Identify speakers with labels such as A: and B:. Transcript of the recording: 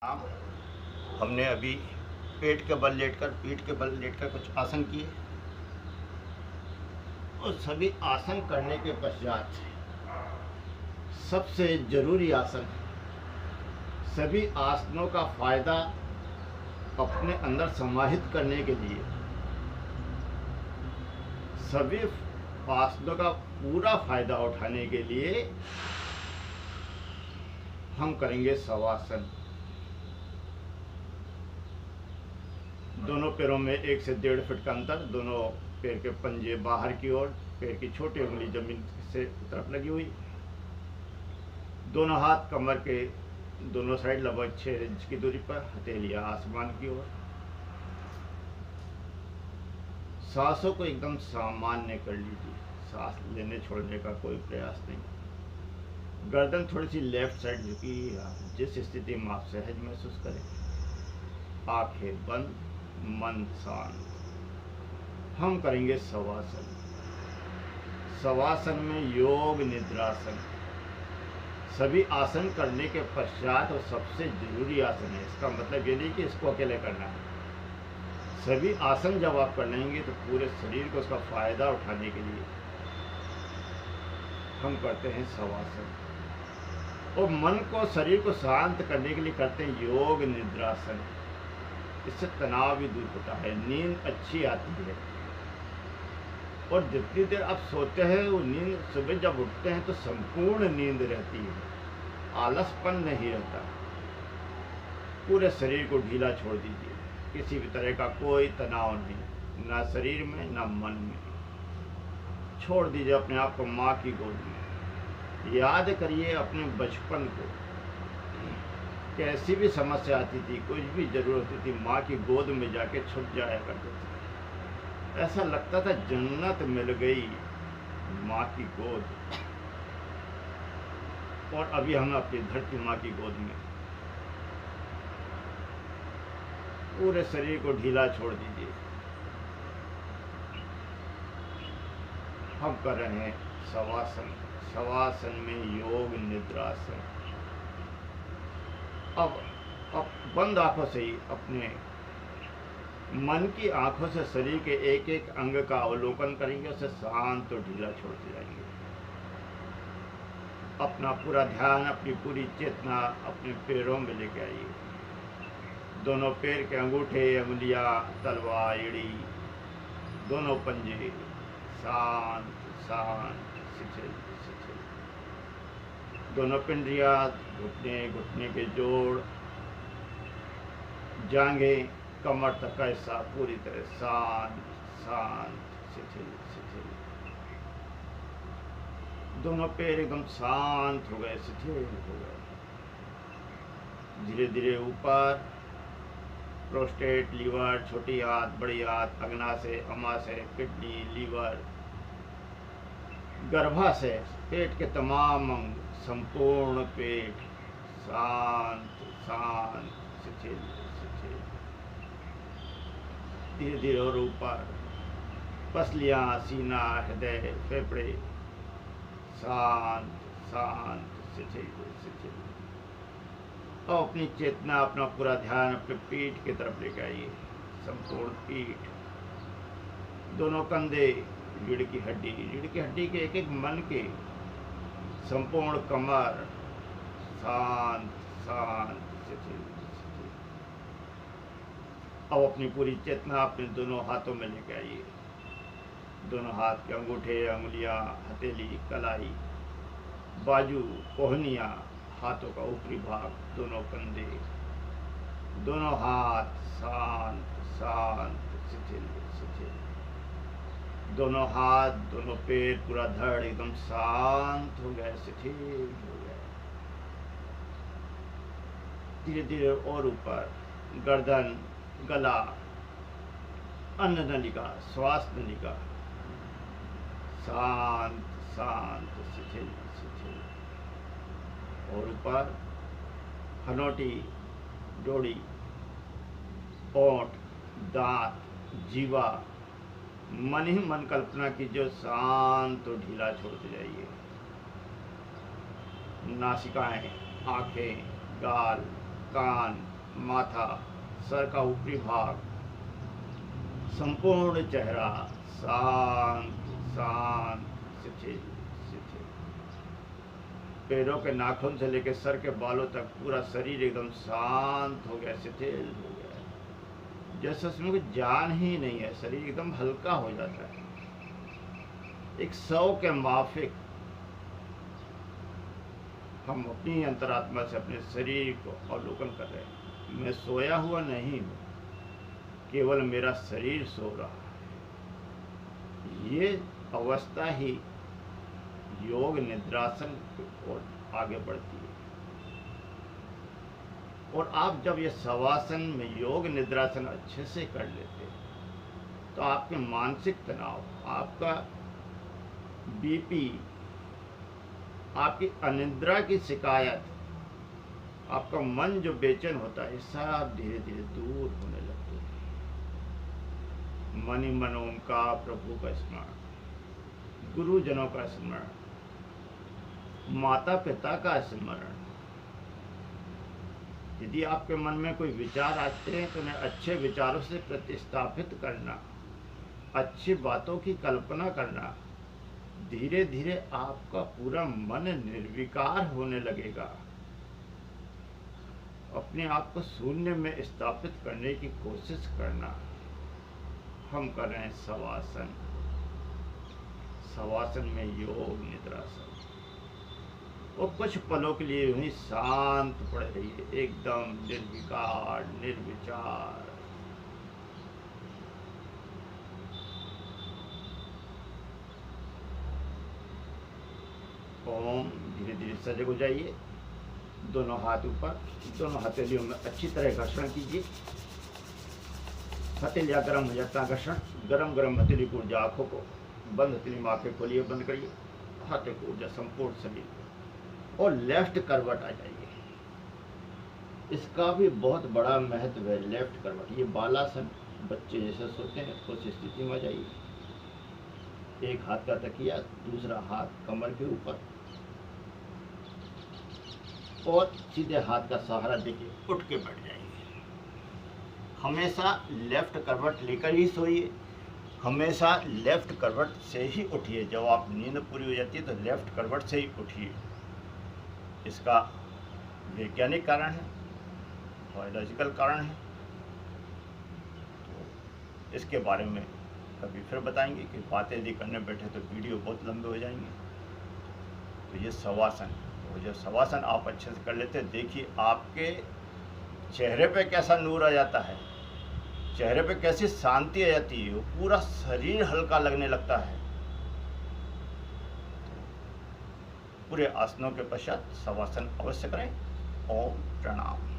A: हाँ, हमने अभी पेट के बल लेटकर पीठ के बल लेटकर कुछ आसन किए और सभी आसन करने के पश्चात सबसे जरूरी आसन, सभी आसनों का फायदा अपने अंदर समाहित करने के लिए, सभी आसनों का पूरा फायदा उठाने के लिए हम करेंगे शवासन। दोनों पैरों में 1 से 1.5 फीट का अंतर, दोनों पैर के पंजे बाहर की ओर, पैर की छोटी उंगली जमीन से तरफ लगी हुई, दोनों हाथ कमर के दोनों साइड लगभग 6 इंच की दूरी पर, हथेलियां आसमान की ओर। सांसों को एकदम सामान्य कर लीजिए, सांस लेने छोड़ने का कोई प्रयास नहीं। गर्दन थोड़ी सी लेफ्ट साइड झुकी, जिस स्थिति में आप सहज महसूस करें। आंखें बंद, मन शांत। हम करेंगे शवासन। शवासन में योग निद्रासन। सभी आसन करने के पश्चात और सबसे जरूरी आसन है। इसका मतलब ये नहीं कि इसको अकेले करना है। सभी आसन जब आप कर लेंगे तो पूरे शरीर को उसका फायदा उठाने के लिए हम करते हैं शवासन। और मन को, शरीर को शांत करने के लिए करते हैं योग निद्रासन। इससे तनाव भी दूर होता है, नींद अच्छी आती है। और जितनी देर आप सोते हैं वो नींद, सुबह जब उठते हैं तो संपूर्ण नींद रहती है, आलसपन नहीं रहता। पूरे शरीर को ढीला छोड़ दीजिए, किसी भी तरह का कोई तनाव नहीं, ना शरीर में ना मन में। छोड़ दीजिए अपने आप को माँ की गोद में। याद करिए अपने बचपन को, कैसी भी समस्या आती थी, कुछ भी जरूरत होती थी, माँ की गोद में जाके छुप जाया करते थे। ऐसा लगता था जन्नत मिल गई, माँ की गोद। और अभी हम अपनी धरती माँ की गोद में। पूरे शरीर को ढीला छोड़ दीजिए। हम कर रहे हैं शवासन। शवासन में योग निद्रासन। अब बंद आंखों से ही अपने मन की आंखों से शरीर के एक एक अंग का अवलोकन करेंगे, उसे शांत और ढीला छोड़ते जाएंगे। अपना पूरा ध्यान, अपनी पूरी चेतना अपने पैरों में लेके आइए। दोनों पैर के अंगूठे, अंगुलियां, तलवा, एड़ी, दोनों पंजे शांत शांत शिथिल शिथिल। दोनों पिंडलियां, घुटने, घुटने के जोड़, जांघें, कमर तक का हिस्सा पूरी तरह शांत शांत शिथिल शिथिल। दोनों पैर एकदम शांत हो गए, शिथिल हो गए। धीरे धीरे ऊपर प्रोस्टेट, लीवर, छोटी हाथ, बड़ी हाथ, अग्नाशय, अमाशय, किडनी, लीवर, गर्भाशय, पेट के तमाम अंग, संपूर्ण पेट शांत शांत शिथिल शिथिल। धीरे धीरे और ऊपर पसलियां, सीना, हृदय, फेफड़े शांत शांत शिथिल शिथिल। और अपनी चेतना, अपना पूरा ध्यान अपने पीठ की तरफ लेकर आइए। संपूर्ण पीठ, दोनों कंधे, रीढ़ की हड्डी, रीढ़ की हड्डी के एक एक मन के, संपूर्ण कमर शांत शांत शिथिल शिथिल। अब अपनी पूरी चेतना अपने दोनों हाथों में लेके आइए। दोनों हाथ के अंगूठे, अंगुलियां, हथेली, कलाई, बाजू, कोहनियां, हाथों का ऊपरी भाग, दोनों कंधे, दोनों हाथ शांत शांत शिथिल शिथिल। दोनों हाथ, दोनों पैर, पूरा धड़ एकदम शांत हो गया, शिथिल हो गया। धीरे धीरे और ऊपर गर्दन, गला, अन्न नलिका, श्वास नलिका शांत शांत शिथिल शिथिल। और ऊपर हनोटी, डोरी, ओंठ, दांत, जीवा, मन ही मन कल्पना की जो शांत और ढीला छोड़ते जाइए। नासिकाएं, आंखें, गाल, कान, माथा, सर का ऊपरी भाग, संपूर्ण चेहरा शांत शांत शिथिल शिथिल। पैरों के नाखून से लेकर सर के बालों तक पूरा शरीर एकदम शांत हो गया, शिथिल हो गया, जैसे उसमें कोई जान ही नहीं है। शरीर एकदम हल्का हो जाता है। एक 100 के माफिक हम अपनी अंतरात्मा से अपने शरीर को अवलोकन कर रहे हैं। मैं सोया हुआ नहीं हूँ, केवल मेरा शरीर सो रहा है। ये अवस्था ही योग निद्रासन की ओर आगे बढ़ती है। और आप जब ये शवासन में योग निद्रासन अच्छे से कर लेते हैं तो आपके मानसिक तनाव, आपका बीपी, आपकी अनिद्रा की शिकायत, आपका मन जो बेचैन होता है, सब धीरे धीरे दूर होने लगते हैं। मन ही मन ओम का प्रभु का स्मरण, गुरुजनों का स्मरण, माता पिता का स्मरण। यदि आपके मन में कोई विचार आते हैं तो उन्हें अच्छे विचारों से प्रतिस्थापित करना, अच्छी बातों की कल्पना करना। धीरे धीरे आपका पूरा मन निर्विकार होने लगेगा। अपने आप को शून्य में स्थापित करने की कोशिश करना। हम कर रहे हैं शवासन, शवासन में योग निद्रासन। और कुछ पलों के लिए वहीं शांत पड़े रहिए, एकदम निर्विकार निर्विचार। ओम। धीरे धीरे सजग हो जाइए। दोनों हाथ ऊपर, दोनों हथेलियों में अच्छी तरह घर्षण कीजिए। हथेलियाँ गर्म हो जाता है, घर्षण। गरम गरम हथेली को ऊर्जा, आँखों को बंद, हथेली में आँखें खोलिए, बंद करिए। हाथों को ऊर्जा संपूर्ण शरीर और लेफ्ट करवट आ जाइए। इसका भी बहुत बड़ा महत्व है, लेफ्ट करवट। ये बालासन, बच्चे जैसे सोते हैं उस स्थिति में आ जाइए। एक हाथ का तकिया, दूसरा हाथ कमर के ऊपर, और सीधे हाथ का सहारा देके उठ के बैठ जाएंगे। हमेशा लेफ्ट करवट लेकर ही सोइए, हमेशा लेफ्ट करवट से ही उठिए। जब आप नींद पूरी हो जाती है तो लेफ्ट करवट से ही उठिए। इसका वैज्ञानिक कारण है, बायोलॉजिकल कारण है। तो इसके बारे में कभी फिर बताएंगे कि बातें यदि करने बैठे तो वीडियो बहुत लंबे हो जाएंगे। तो ये शवासन, तो जब शवासन आप अच्छे से कर लेते हैं, देखिए आपके चेहरे पे कैसा नूर आ जाता है, चेहरे पे कैसी शांति आ जाती है, पूरा शरीर हल्का लगने लगता है। पूरे आसनों के पश्चात शवासन अवश्य करें। ओम प्रणाम।